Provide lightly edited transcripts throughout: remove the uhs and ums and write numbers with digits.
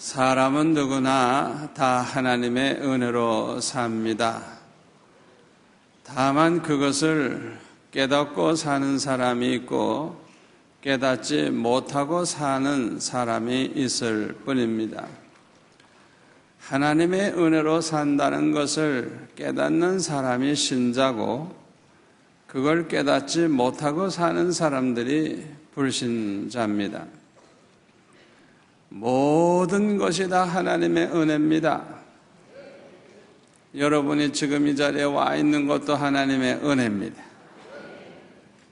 사람은 누구나 다 하나님의 은혜로 삽니다. 다만 그것을 깨닫고 사는 사람이 있고 깨닫지 못하고 사는 사람이 있을 뿐입니다. 하나님의 은혜로 산다는 것을 깨닫는 사람이 신자고 그걸 깨닫지 못하고 사는 사람들이 불신자입니다. 모든 것이 다 하나님의 은혜입니다. 여러분이 지금 이 자리에 와 있는 것도 하나님의 은혜입니다.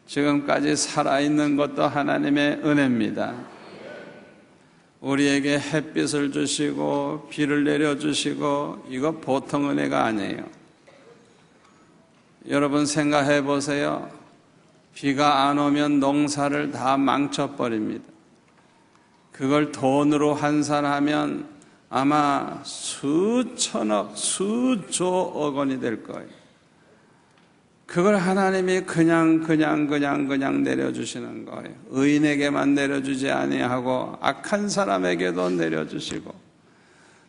지금까지 살아있는 것도 하나님의 은혜입니다. 우리에게 햇빛을 주시고 비를 내려주시고 이거 보통 은혜가 아니에요. 여러분 생각해 보세요. 비가 안 오면 농사를 다 망쳐버립니다. 그걸 돈으로 환산하면 아마 수천억, 수조억 원이 될 거예요. 그걸 하나님이 그냥 내려주시는 거예요. 의인에게만 내려주지 아니하고 악한 사람에게도 내려주시고,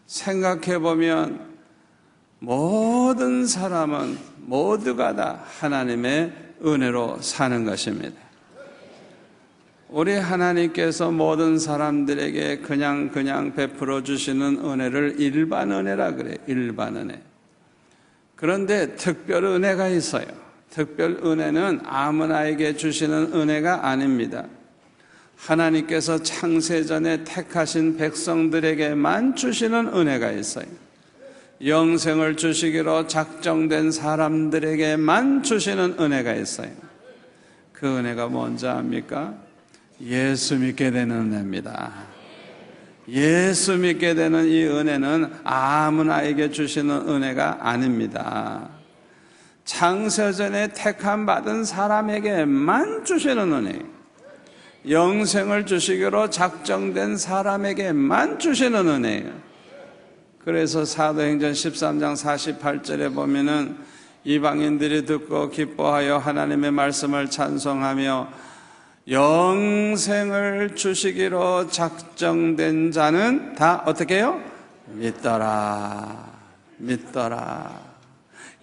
생각해보면 모든 사람은 모두가 다 하나님의 은혜로 사는 것입니다. 우리 하나님께서 모든 사람들에게 그냥 베풀어 주시는 은혜를 일반 은혜라 그래요. 일반 은혜. 그런데 특별 은혜가 있어요. 특별 은혜는 아무나에게 주시는 은혜가 아닙니다. 하나님께서 창세전에 택하신 백성들에게만 주시는 은혜가 있어요. 영생을 주시기로 작정된 사람들에게만 주시는 은혜가 있어요. 그 은혜가 뭔지 압니까? 예수 믿게 되는 은혜입니다. 예수 믿게 되는 이 은혜는 아무나에게 주시는 은혜가 아닙니다. 창세전에 택함 받은 사람에게만 주시는 은혜예요. 영생을 주시기로 작정된 사람에게만 주시는 은혜예요. 그래서 사도행전 13장 48절에 보면은 이방인들이 듣고 기뻐하여 하나님의 말씀을 찬송하며 영생을 주시기로 작정된 자는 다 어떻게 해요? 믿더라.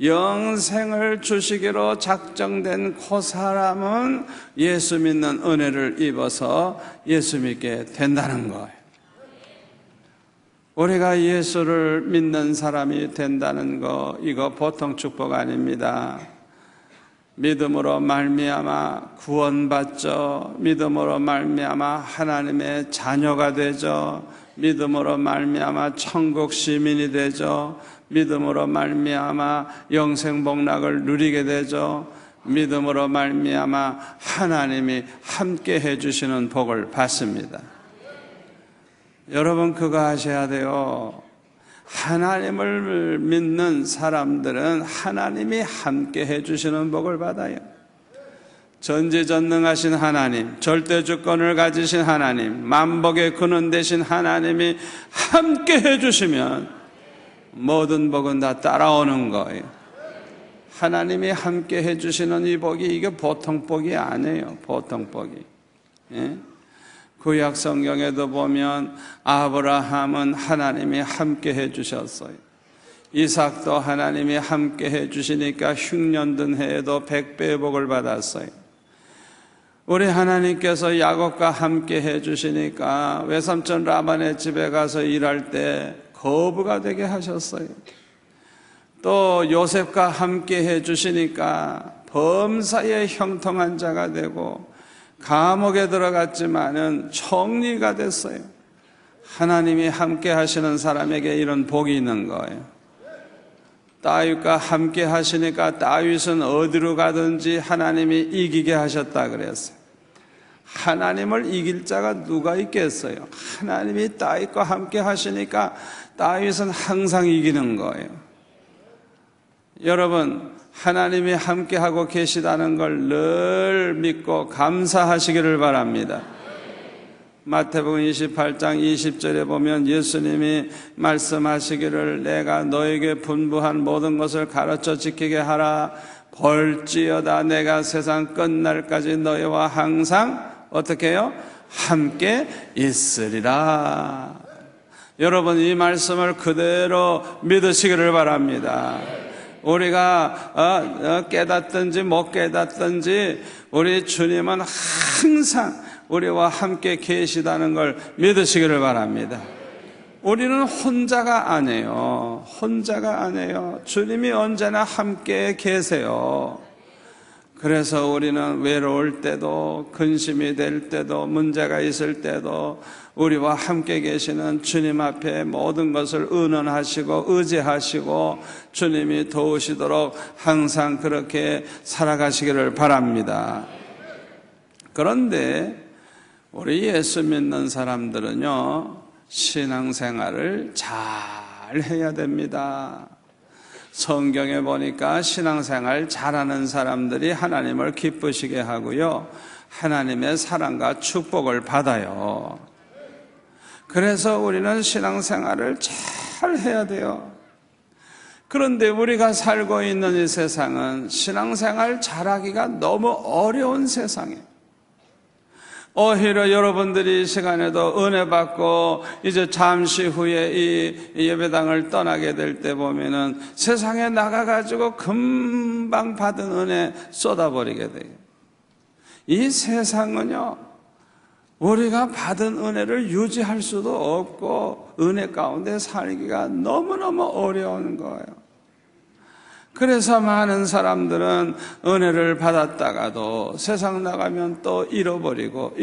영생을 주시기로 작정된 그 사람은 예수 믿는 은혜를 입어서 예수 믿게 된다는 거예요. 우리가 예수를 믿는 사람이 된다는 거, 이거 보통 축복 아닙니다. 믿음으로 말미암아 구원받죠. 믿음으로 말미암아 하나님의 자녀가 되죠. 믿음으로 말미암아 천국 시민이 되죠. 믿음으로 말미암아 영생 복락을 누리게 되죠. 믿음으로 말미암아 하나님이 함께 해주시는 복을 받습니다. 여러분 그거 하셔야 돼요. 하나님을 믿는 사람들은 하나님이 함께 해주시는 복을 받아요. 전지전능하신 하나님, 절대주권을 가지신 하나님, 만복의 근원 되신 하나님이 함께 해주시면 모든 복은 다 따라오는 거예요. 하나님이 함께 해주시는 이 복이 이게 보통 복이 아니에요. 보통 복이. 예? 구약 성경에도 보면 아브라함은 하나님이 함께 해주셨어요. 이삭도 하나님이 함께 해주시니까 흉년든 해에도 100배의 복을 받았어요. 우리 하나님께서 야곱과 함께 해주시니까 외삼촌 라반의 집에 가서 일할 때 거부가 되게 하셨어요. 또 요셉과 함께 해주시니까 범사에 형통한 자가 되고 감옥에 들어갔지만은 총리가 됐어요. 하나님이 함께 하시는 사람에게 이런 복이 있는 거예요. 다윗과 함께 하시니까 다윗은 어디로 가든지 하나님이 이기게 하셨다 그랬어요. 하나님을 이길 자가 누가 있겠어요? 하나님이 다윗과 함께 하시니까 다윗은 항상 이기는 거예요. 여러분, 하나님이 함께하고 계시다는 걸 늘 믿고 감사하시기를 바랍니다. 마태복음 28장 20절에 보면 예수님이 말씀하시기를 내가 너에게 분부한 모든 것을 가르쳐 지키게 하라. 볼지어다 내가 세상 끝날까지 너희와 항상 어떻게 해요? 함께 있으리라. 여러분 이 말씀을 그대로 믿으시기를 바랍니다. 우리가 깨닫든지 못 깨닫든지 우리 주님은 항상 우리와 함께 계시다는 걸 믿으시기를 바랍니다. 우리는 혼자가 아니에요. 혼자가 아니에요. 주님이 언제나 함께 계세요. 그래서 우리는 외로울 때도, 근심이 될 때도, 문제가 있을 때도 우리와 함께 계시는 주님 앞에 모든 것을 의논하시고 의지하시고 주님이 도우시도록 항상 그렇게 살아가시기를 바랍니다. 그런데 우리 예수 믿는 사람들은요, 신앙생활을 잘 해야 됩니다. 성경에 보니까 신앙생활 잘하는 사람들이 하나님을 기쁘시게 하고요, 하나님의 사랑과 축복을 받아요. 그래서 우리는 신앙생활을 잘 해야 돼요. 그런데 우리가 살고 있는 이 세상은 신앙생활 잘하기가 너무 어려운 세상이에요. 오히려 여러분들이 이 시간에도 은혜 받고 이제 잠시 후에 이 예배당을 떠나게 될 때 보면은 세상에 나가가지고 금방 받은 은혜 쏟아버리게 돼요. 이 세상은요, 우리가 받은 은혜를 유지할 수도 없고 은혜 가운데 살기가 너무너무 어려운 거예요. 그래서 많은 사람들은 은혜를 받았다가도 세상 나가면 또 잃어버리고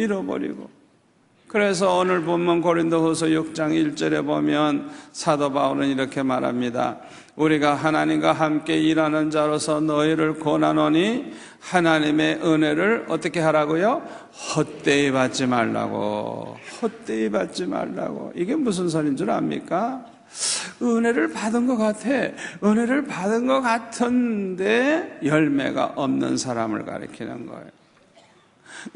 그래서 오늘 본문 고린도후서 6장 1절에 보면 사도 바울은 이렇게 말합니다. 우리가 하나님과 함께 일하는 자로서 너희를 권하노니 하나님의 은혜를 어떻게 하라고요? 헛되이 받지 말라고. 헛되이 받지 말라고. 이게 무슨 소리인 줄 압니까? 은혜를 받은 것 같아. 은혜를 받은 것 같은데 열매가 없는 사람을 가리키는 거예요.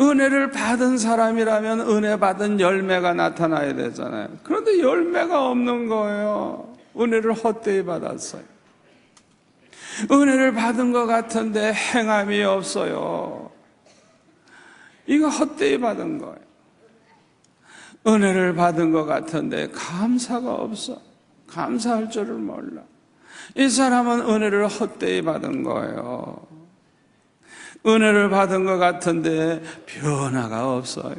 은혜를 받은 사람이라면 은혜 받은 열매가 나타나야 되잖아요. 그런데 열매가 없는 거예요. 은혜를 헛되이 받았어요. 은혜를 받은 것 같은데 행함이 없어요. 이거 헛되이 받은 거예요. 은혜를 받은 것 같은데 감사가 없어. 감사할 줄을 몰라. 이 사람은 은혜를 헛되이 받은 거예요. 은혜를 받은 것 같은데 변화가 없어요.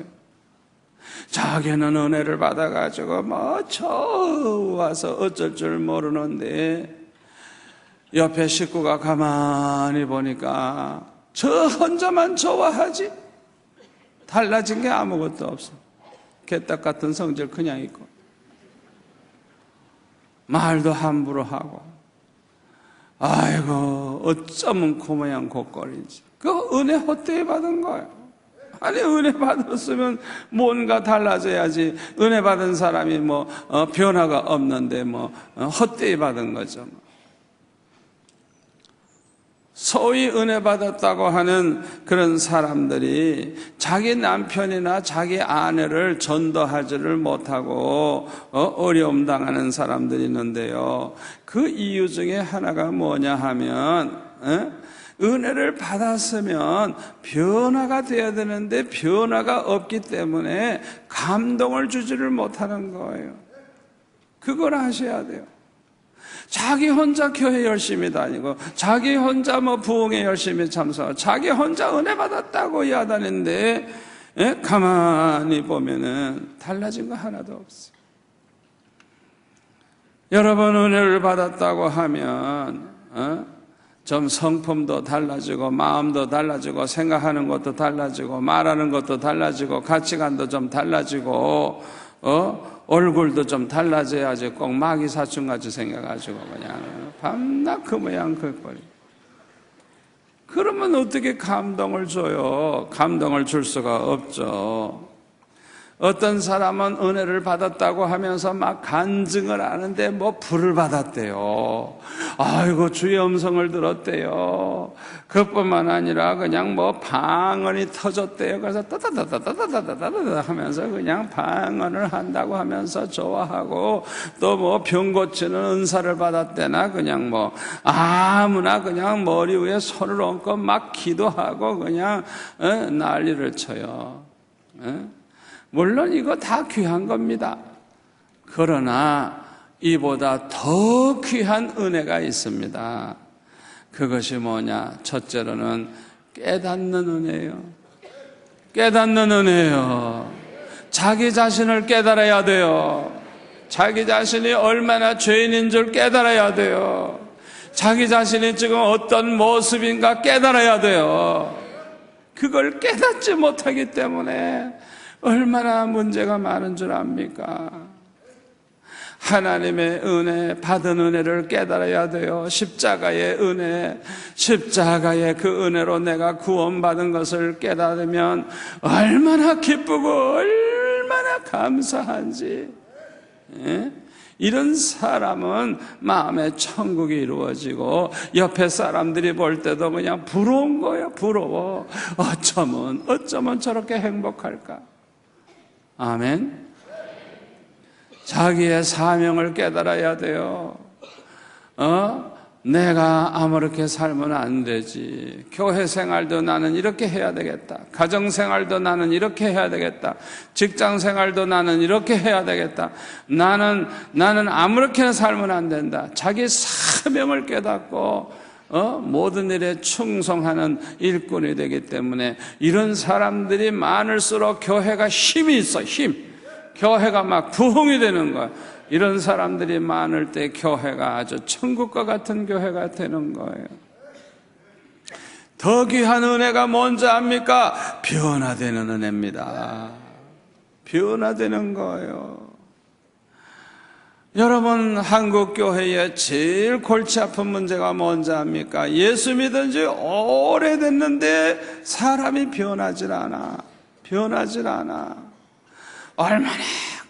자기는 은혜를 받아가지고 좋아서 어쩔 줄 모르는데 옆에 식구가 가만히 보니까 저 혼자만 좋아하지 달라진 게 아무것도 없어. 개떡 같은 성질 그냥 있고 말도 함부로 하고, 아이고 어쩌면 그 모양 곧거리지. 그 은혜 헛되이 받은 거예요. 아니 은혜 받았으면 뭔가 달라져야지. 은혜 받은 사람이 변화가 없는데 헛되이 받은 거죠. 소위 은혜 받았다고 하는 그런 사람들이 자기 남편이나 자기 아내를 전도하지를 못하고 어려움 당하는 사람들이 있는데요. 그 이유 중에 하나가 뭐냐 하면 은혜를 받았으면 변화가 돼야 되는데 변화가 없기 때문에 감동을 주지를 못하는 거예요. 그걸 아셔야 돼요. 자기 혼자 교회 열심히 다니고 자기 혼자 부흥에 열심히 참석하고 자기 혼자 은혜 받았다고 이야기하는데 가만히 보면은 달라진 거 하나도 없어요. 여러분 은혜를 받았다고 하면 좀 성품도 달라지고 마음도 달라지고 생각하는 것도 달라지고 말하는 것도 달라지고 가치관도 좀 달라지고 얼굴도 좀 달라져야지 꼭 마귀 사춘같이 생겨가지고 그냥 밤낮 그 모양 그 꼴이. 그러면 어떻게 감동을 줘요? 감동을 줄 수가 없죠. 어떤 사람은 은혜를 받았다고 하면서 막 간증을 하는데 불을 받았대요. 아이고 주의 음성을 들었대요. 그뿐만 아니라 그냥 방언이 터졌대요. 그래서 따다다다다다다다다 하면서 그냥 방언을 한다고 하면서 좋아하고 또 병 고치는 은사를 받았대나 그냥 아무나 그냥 머리 위에 손을 얹고 막 기도하고 그냥 난리를 쳐요. 물론 이거 다 귀한 겁니다. 그러나 이보다 더 귀한 은혜가 있습니다. 그것이 뭐냐? 첫째로는 깨닫는 은혜예요. 깨닫는 은혜예요. 자기 자신을 깨달아야 돼요. 자기 자신이 얼마나 죄인인 줄 깨달아야 돼요. 자기 자신이 지금 어떤 모습인가 깨달아야 돼요. 그걸 깨닫지 못하기 때문에 얼마나 문제가 많은 줄 압니까? 하나님의 은혜, 받은 은혜를 깨달아야 돼요. 십자가의 은혜, 십자가의 그 은혜로 내가 구원받은 것을 깨달으면 얼마나 기쁘고 얼마나 감사한지. 예? 이런 사람은 마음의 천국이 이루어지고 옆에 사람들이 볼 때도 그냥 부러운 거예요. 부러워. 어쩌면 저렇게 행복할까? 아멘. 자기의 사명을 깨달아야 돼요. 내가 아무렇게 살면 안 되지. 교회 생활도 나는 이렇게 해야 되겠다. 가정 생활도 나는 이렇게 해야 되겠다. 직장 생활도 나는 이렇게 해야 되겠다. 나는 아무렇게나 살면 안 된다. 자기 사명을 깨닫고 모든 일에 충성하는 일꾼이 되기 때문에 이런 사람들이 많을수록 교회가 힘이 있어. 교회가 막 부흥이 되는 거야. 이런 사람들이 많을 때 교회가 아주 천국과 같은 교회가 되는 거예요. 더 귀한 은혜가 뭔지 압니까? 변화되는 은혜입니다. 변화되는 거예요. 여러분, 한국 교회의 제일 골치 아픈 문제가 뭔지 압니까? 예수 믿은 지 오래됐는데 사람이 변하질 않아. 얼마나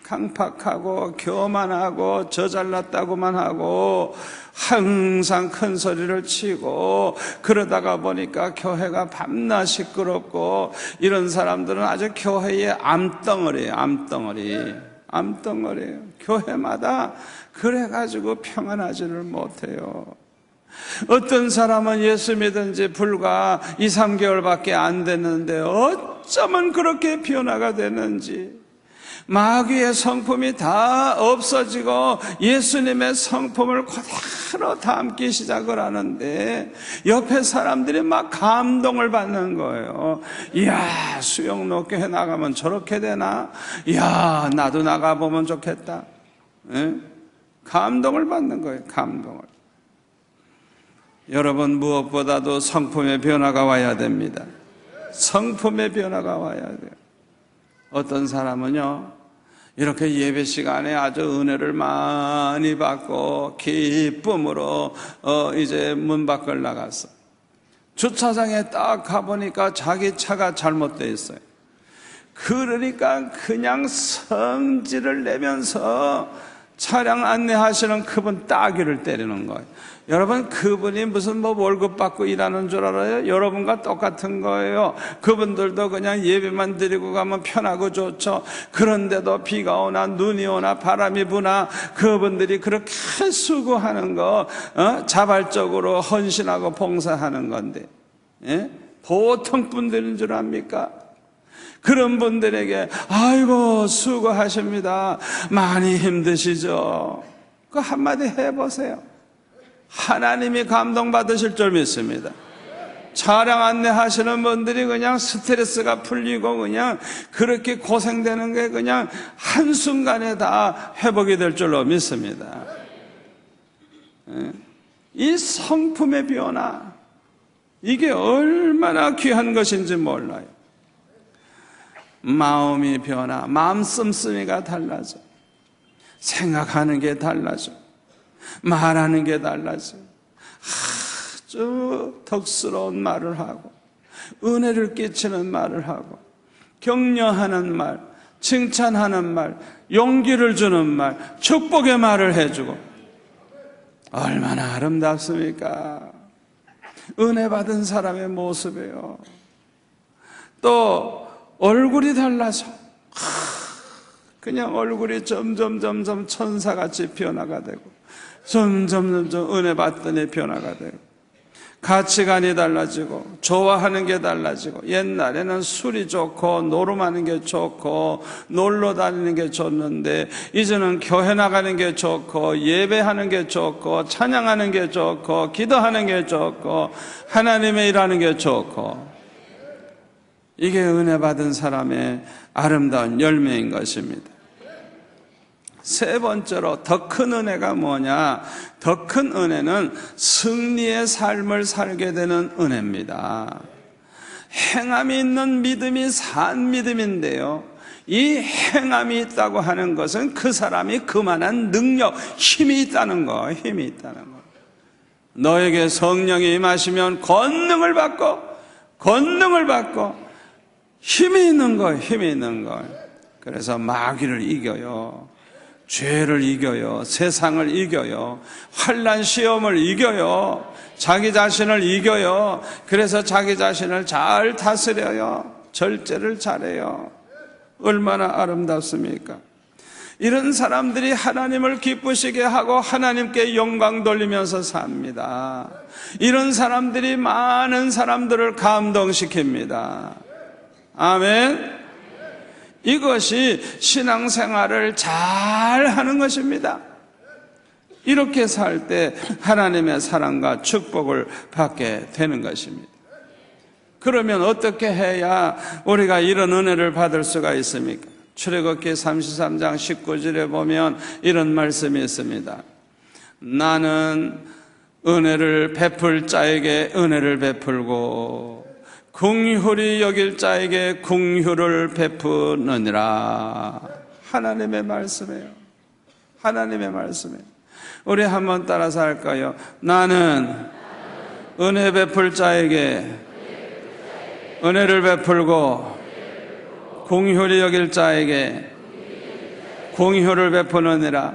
강팍하고 교만하고 저 잘났다고만 하고 항상 큰 소리를 치고 그러다가 보니까 교회가 밤낮 시끄럽고 이런 사람들은 아주 교회의 암덩어리예요. 암덩어리예요. 교회마다 그래가지고 평안하지를 못해요. 어떤 사람은 예수 믿은 지 불과 2, 3개월밖에 안 됐는데 어쩌면 그렇게 변화가 되는지, 마귀의 성품이 다 없어지고 예수님의 성품을 그대로 담기 시작을 하는데 옆에 사람들이 막 감동을 받는 거예요. 이야, 수영로교회 나가면 저렇게 되나? 이야, 나도 나가보면 좋겠다. 예? 감동을 받는 거예요. 감동을. 여러분, 무엇보다도 성품의 변화가 와야 됩니다. 성품의 변화가 와야 돼요. 어떤 사람은요, 이렇게 예배 시간에 아주 은혜를 많이 받고 기쁨으로 이제 문 밖을 나갔어. 주차장에 딱 가보니까 자기 차가 잘못되어 있어요. 그러니까 그냥 성질을 내면서 차량 안내하시는 그분 따귀를 때리는 거예요. 여러분, 그분이 무슨 월급 받고 일하는 줄 알아요? 여러분과 똑같은 거예요. 그분들도 그냥 예배만 드리고 가면 편하고 좋죠. 그런데도 비가 오나 눈이 오나 바람이 부나 그분들이 그렇게 수고하는 거 자발적으로 헌신하고 봉사하는 건데, 예? 보통 분들인 줄 압니까? 그런 분들에게 아이고 수고하십니다, 많이 힘드시죠? 그 한마디 해보세요. 하나님이 감동받으실 줄 믿습니다. 차량 안내하시는 분들이 그냥 스트레스가 풀리고 그냥 그렇게 고생되는 게 그냥 한순간에 다 회복이 될 줄로 믿습니다. 이 성품의 변화, 이게 얼마나 귀한 것인지 몰라요. 마음이 변화, 마음 씀씀이가 달라져. 생각하는 게 달라져. 말하는 게 달라져. 아주 덕스러운 말을 하고 은혜를 끼치는 말을 하고 격려하는 말, 칭찬하는 말, 용기를 주는 말, 축복의 말을 해주고 얼마나 아름답습니까? 은혜 받은 사람의 모습이에요. 또 얼굴이 달라져. 그냥 얼굴이 점점 천사같이 변화가 되고 점점 은혜 받더니 변화가 되고 가치관이 달라지고 좋아하는 게 달라지고, 옛날에는 술이 좋고 노름하는 게 좋고 놀러 다니는 게 좋는데 이제는 교회 나가는 게 좋고 예배하는 게 좋고 찬양하는 게 좋고 기도하는 게 좋고 하나님의 일하는 게 좋고, 이게 은혜 받은 사람의 아름다운 열매인 것입니다. 세 번째로 더 큰 은혜가 뭐냐? 더 큰 은혜는 승리의 삶을 살게 되는 은혜입니다. 행함이 있는 믿음이 산 믿음인데요, 이 행함이 있다고 하는 것은 그 사람이 그만한 능력, 힘이 있다는 거, 힘이 있다는 거. 너에게 성령이 임하시면 권능을 받고 힘이 있는 거, 힘이 있는 거. 그래서 마귀를 이겨요. 죄를 이겨요. 세상을 이겨요. 환난 시험을 이겨요. 자기 자신을 이겨요. 그래서 자기 자신을 잘 다스려요. 절제를 잘해요. 얼마나 아름답습니까? 이런 사람들이 하나님을 기쁘시게 하고 하나님께 영광 돌리면서 삽니다. 이런 사람들이 많은 사람들을 감동시킵니다. 아멘. 이것이 신앙생활을 잘 하는 것입니다. 이렇게 살 때 하나님의 사랑과 축복을 받게 되는 것입니다. 그러면 어떻게 해야 우리가 이런 은혜를 받을 수가 있습니까? 출애굽기 33장 19절에 보면 이런 말씀이 있습니다. 나는 은혜를 베풀 자에게 은혜를 베풀고 긍휼히 여길 자에게 긍휼을 베푸느니라. 하나님의 말씀이에요. 하나님의 말씀이에요. 우리 한번 따라서 할까요? 나는 은혜 베풀 자에게 은혜를 베풀고 긍휼히 여길 자에게 긍휼을 베푸느니라.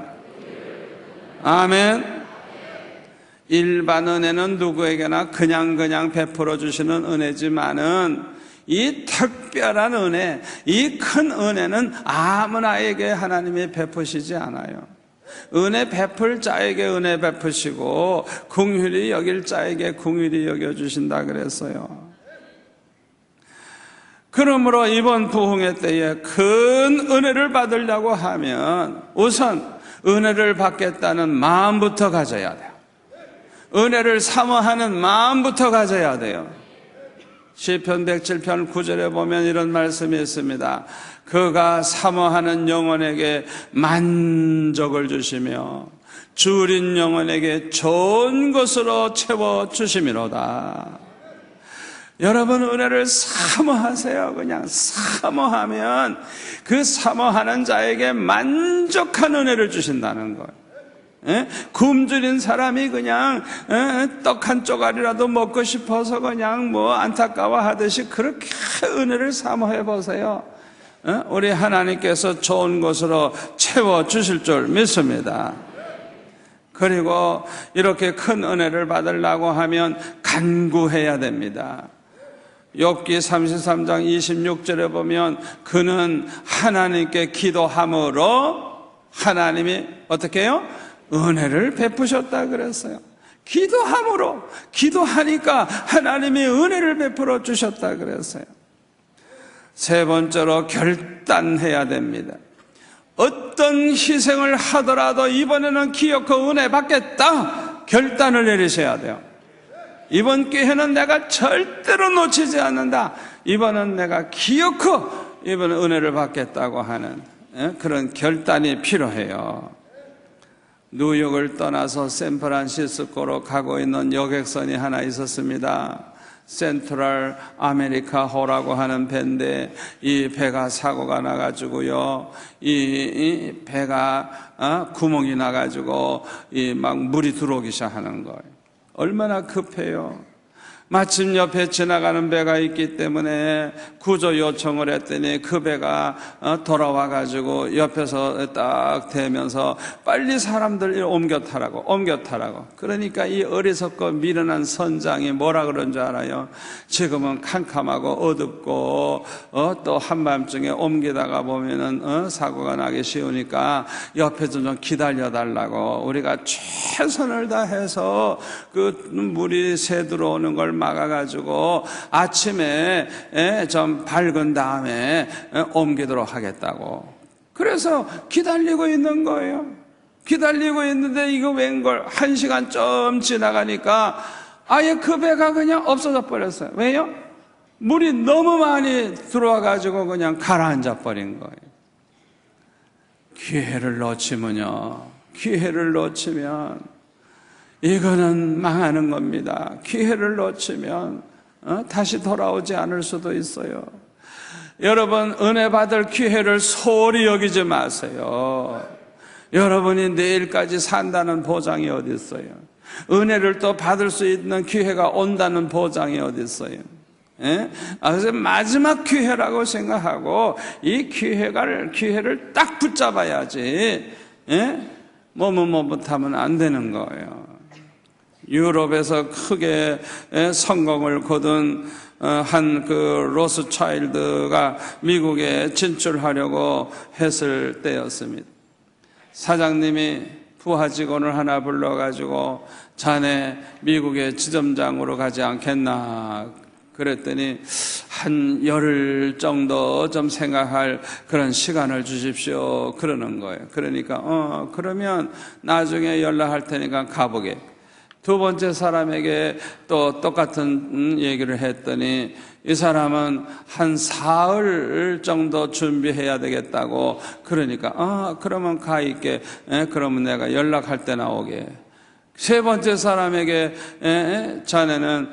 아멘. 일반 은혜는 누구에게나 그냥 베풀어 주시는 은혜지만은 이 특별한 은혜, 이 큰 은혜는 아무나에게 하나님이 베푸시지 않아요. 은혜 베풀 자에게 은혜 베푸시고 긍휼히 여길 자에게 긍휼히 여겨주신다 그랬어요. 그러므로 이번 부흥회 때에 큰 은혜를 받으려고 하면 우선 은혜를 받겠다는 마음부터 가져야 돼요. 은혜를 사모하는 마음부터 가져야 돼요. 시편 107편 9절에 보면 이런 말씀이 있습니다. 그가 사모하는 영혼에게 만족을 주시며 줄인 영혼에게 좋은 것으로 채워주심이로다. 여러분, 은혜를 사모하세요. 그냥 사모하면 그 사모하는 자에게 만족한 은혜를 주신다는 거예요. 굶주린 사람이 그냥 떡 한 쪼가리라도 먹고 싶어서 그냥 안타까워하듯이 그렇게 은혜를 사모해 보세요. 우리 하나님께서 좋은 것으로 채워주실 줄 믿습니다. 그리고 이렇게 큰 은혜를 받으려고 하면 간구해야 됩니다. 욥기 33장 26절에 보면 그는 하나님께 기도함으로 하나님이 어떻게 해요? 은혜를 베푸셨다 그랬어요. 기도함으로, 기도하니까 하나님이 은혜를 베풀어 주셨다 그랬어요. 세 번째로 결단해야 됩니다. 어떤 희생을 하더라도 이번에는 기어코 은혜 받겠다 결단을 내리셔야 돼요. 이번 기회는 내가 절대로 놓치지 않는다. 이번은 내가 기어코 이번 은혜를 받겠다고 하는 그런 결단이 필요해요. 뉴욕을 떠나서 샌프란시스코로 가고 있는 여객선이 하나 있었습니다. 센트럴 아메리카호라고 하는 배인데 이 배가 사고가 나가지고요, 이 배가 구멍이 나가지고 막 물이 들어오기 시작하는 거예요. 얼마나 급해요. 마침 옆에 지나가는 배가 있기 때문에 구조 요청을 했더니 그 배가 돌아와 가지고 옆에서 딱 대면서 빨리 사람들 옮겨 타라고. 그러니까 이 어리석고 미련한 선장이 뭐라 그런 줄 알아요? 지금은 캄캄하고 어둡고 또 한밤중에 옮기다가 보면은 사고가 나기 쉬우니까 옆에 좀 기다려 달라고. 우리가 최선을 다해서 그 물이 새 들어오는 걸 막아가지고 아침에 좀 밝은 다음에 옮기도록 하겠다고. 그래서 기다리고 있는 거예요. 기다리고 있는데 이거 웬걸 1시간 좀 지나가니까 아예 그 배가 그냥 없어져 버렸어요. 왜요? 물이 너무 많이 들어와가지고 그냥 가라앉아 버린 거예요. 기회를 놓치면 이거는 망하는 겁니다. 기회를 놓치면 다시 돌아오지 않을 수도 있어요. 여러분, 은혜 받을 기회를 소홀히 여기지 마세요. 여러분이 내일까지 산다는 보장이 어디 있어요? 은혜를 또 받을 수 있는 기회가 온다는 보장이 어디 있어요? 그래서 마지막 기회라고 생각하고 이 기회를 딱 붙잡아야지. 머뭇머뭇하면 안 되는 거예요. 유럽에서 크게 성공을 거둔 한 그 로스차일드가 미국에 진출하려고 했을 때였습니다. 사장님이 부하 직원을 하나 불러가지고 자네 미국의 지점장으로 가지 않겠나 그랬더니 한 열흘 정도 좀 생각할 그런 시간을 주십시오 그러는 거예요. 그러니까 그러면 나중에 연락할 테니까 가보게. 두 번째 사람에게 또 똑같은 얘기를 했더니 이 사람은 한 사흘 정도 준비해야 되겠다고. 그러니까 그러면 가 있게. 그러면 내가 연락할 때 나오게. 세 번째 사람에게 자네는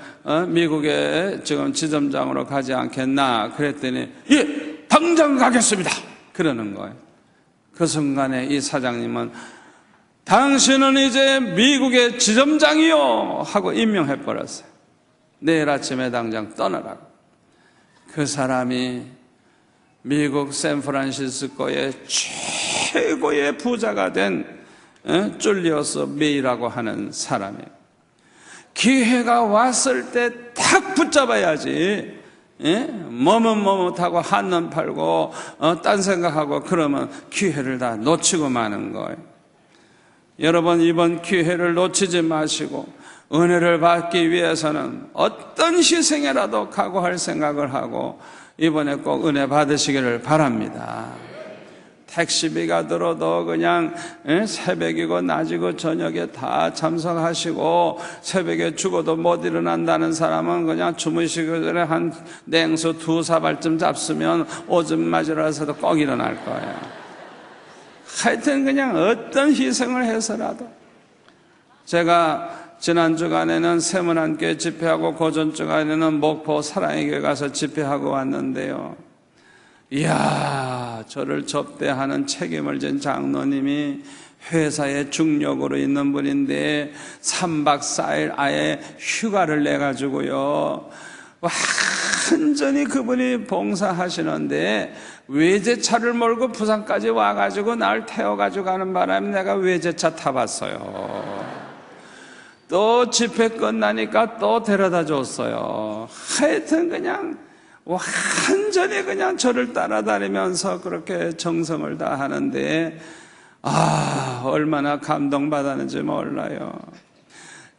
미국에 지금 지점장으로 가지 않겠나 그랬더니 예, 당장 가겠습니다 그러는 거예요. 그 순간에 이 사장님은 당신은 이제 미국의 지점장이요 하고 임명해 버렸어요. 내일 아침에 당장 떠나라고. 그 사람이 미국 샌프란시스코의 최고의 부자가 된 줄리어스 메이라고 하는 사람이에요. 기회가 왔을 때 탁 붙잡아야지. 머뭇머뭇하고 한눈 팔고 딴 생각하고 그러면 기회를 다 놓치고 마는 거예요. 여러분, 이번 기회를 놓치지 마시고 은혜를 받기 위해서는 어떤 희생이라도 각오할 생각을 하고 이번에 꼭 은혜 받으시기를 바랍니다. 택시비가 들어도 그냥 새벽이고 낮이고 저녁에 다 참석하시고 새벽에 죽어도 못 일어난다는 사람은 그냥 주무시기 전에 한 냉수 2사발쯤 잡수면 오줌 맞으러서도 꼭 일어날 거예요. 하여튼 그냥 어떤 희생을 해서라도. 제가 지난 주간에는 세문안교회 집회하고 고전 주간에는 목포 사랑의 교회 가서 집회하고 왔는데요. 이야, 저를 접대하는 책임을 진 장로님이 회사에 중력으로 있는 분인데 3박 4일 아예 휴가를 내가지고요, 완전히 그분이 봉사하시는데 외제차를 몰고 부산까지 와가지고 날 태워가지고 가는 바람에 내가 외제차 타봤어요. 또 집회 끝나니까 또 데려다 줬어요. 하여튼 그냥 완전히 그냥 저를 따라다니면서 그렇게 정성을 다하는데 얼마나 감동받았는지 몰라요.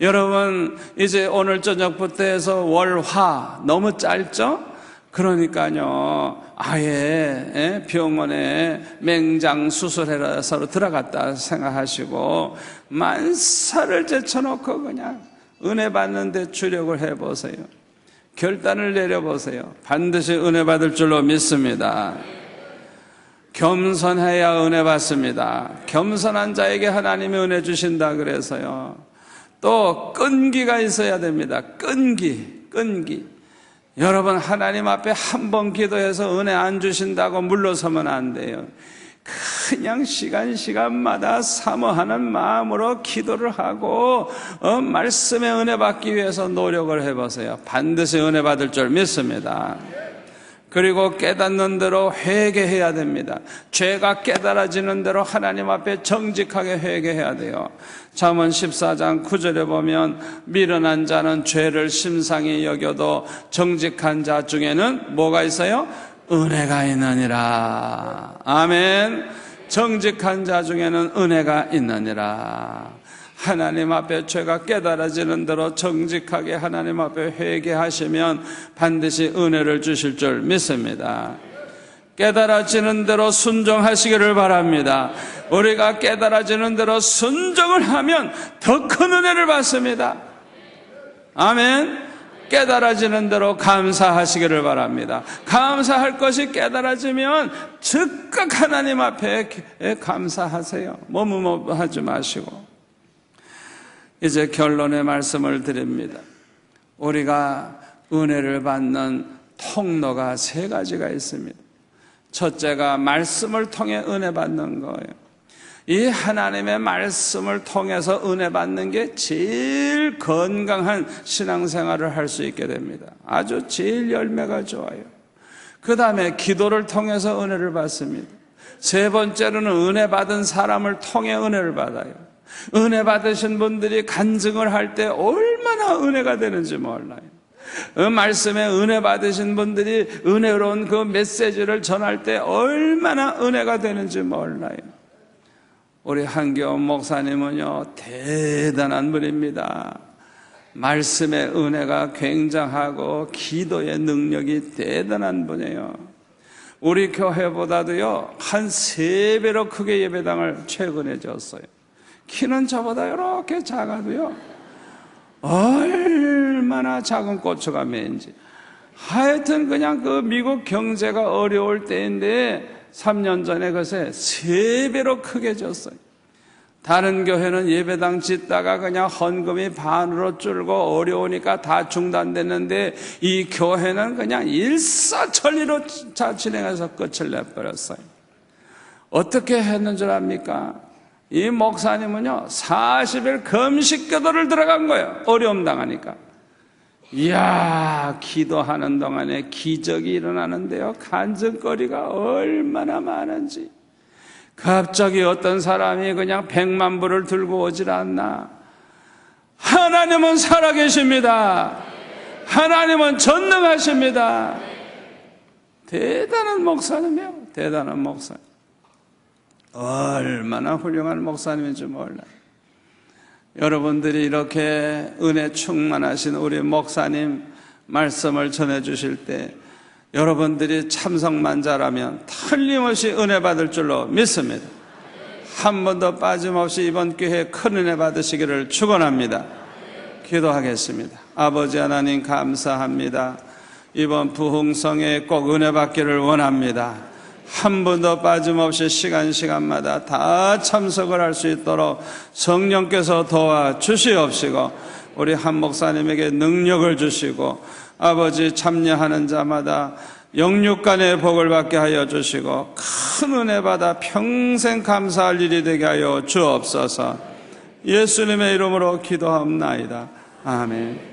여러분, 이제 오늘 저녁부터 해서 월화 너무 짧죠? 그러니까요, 아예 병원에 맹장 수술해서 들어갔다 생각하시고 만사를 제쳐놓고 그냥 은혜 받는 데 주력을 해보세요. 결단을 내려보세요. 반드시 은혜 받을 줄로 믿습니다. 겸손해야 은혜 받습니다. 겸손한 자에게 하나님이 은혜 주신다 그래서요. 또 끈기가 있어야 됩니다. 끈기. 여러분, 하나님 앞에 한 번 기도해서 은혜 안 주신다고 물러서면 안 돼요. 그냥 시간마다 사모하는 마음으로 기도를 하고 말씀의 은혜 받기 위해서 노력을 해보세요. 반드시 은혜 받을 줄 믿습니다. 그리고 깨닫는 대로 회개해야 됩니다. 죄가 깨달아지는 대로 하나님 앞에 정직하게 회개해야 돼요. 잠언 14장 9절에 보면 미련한 자는 죄를 심상히 여겨도 정직한 자 중에는 뭐가 있어요? 은혜가 있느니라. 아멘. 정직한 자 중에는 은혜가 있느니라. 하나님 앞에 죄가 깨달아지는 대로 정직하게 하나님 앞에 회개하시면 반드시 은혜를 주실 줄 믿습니다. 깨달아지는 대로 순종하시기를 바랍니다. 우리가 깨달아지는 대로 순종을 하면 더 큰 은혜를 받습니다. 아멘. 깨달아지는 대로 감사하시기를 바랍니다. 감사할 것이 깨달아지면 즉각 하나님 앞에 감사하세요. 머뭇머뭇하지 마시고. 이제 결론의 말씀을 드립니다. 우리가 은혜를 받는 통로가 세 가지가 있습니다. 첫째가 말씀을 통해 은혜 받는 거예요. 이 하나님의 말씀을 통해서 은혜 받는 게 제일 건강한 신앙생활을 할 수 있게 됩니다. 아주 제일 열매가 좋아요. 그 다음에 기도를 통해서 은혜를 받습니다. 세 번째로는 은혜 받은 사람을 통해 은혜를 받아요. 은혜 받으신 분들이 간증을 할 때 얼마나 은혜가 되는지 몰라요. 말씀에 은혜 받으신 분들이 은혜로운 그 메시지를 전할 때 얼마나 은혜가 되는지 몰라요. 우리 한겨운 목사님은요, 대단한 분입니다. 말씀의 은혜가 굉장하고 기도의 능력이 대단한 분이에요. 우리 교회보다도요, 한 3배로 크게 예배당을 최근에 졌어요. 키는 저보다 이렇게 작아도요, 얼마나 작은 고추가 맨지. 하여튼 그냥 그 미국 경제가 어려울 때인데 3년 전에 그새 3배로 크게 졌어요. 다른 교회는 예배당 짓다가 그냥 헌금이 반으로 줄고 어려우니까 다 중단됐는데 이 교회는 그냥 일사천리로 진행해서 끝을 내버렸어요. 어떻게 했는 줄 압니까? 이 목사님은요, 40일 금식 기도를 들어간 거예요. 어려움 당하니까. 이야, 기도하는 동안에 기적이 일어나는데요, 간증거리가 얼마나 많은지. 갑자기 어떤 사람이 그냥 100만 불을 들고 오질 않나. 하나님은 살아계십니다. 하나님은 전능하십니다. 대단한 목사님이에요. 대단한 목사님. 얼마나 훌륭한 목사님인지 몰라요. 여러분들이 이렇게 은혜 충만하신 우리 목사님 말씀을 전해주실 때 여러분들이 참석만 잘하면 틀림없이 은혜 받을 줄로 믿습니다. 한 번도 빠짐없이 이번 기회에 큰 은혜 받으시기를 축원합니다. 기도하겠습니다. 아버지 하나님 감사합니다. 이번 부흥성에 꼭 은혜 받기를 원합니다. 한 번도 빠짐없이 시간마다 다 참석을 할 수 있도록 성령께서 도와주시옵시고 우리 한 목사님에게 능력을 주시고 아버지 참여하는 자마다 영육간의 복을 받게 하여 주시고 큰 은혜 받아 평생 감사할 일이 되게 하여 주옵소서. 예수님의 이름으로 기도하옵나이다. 아멘.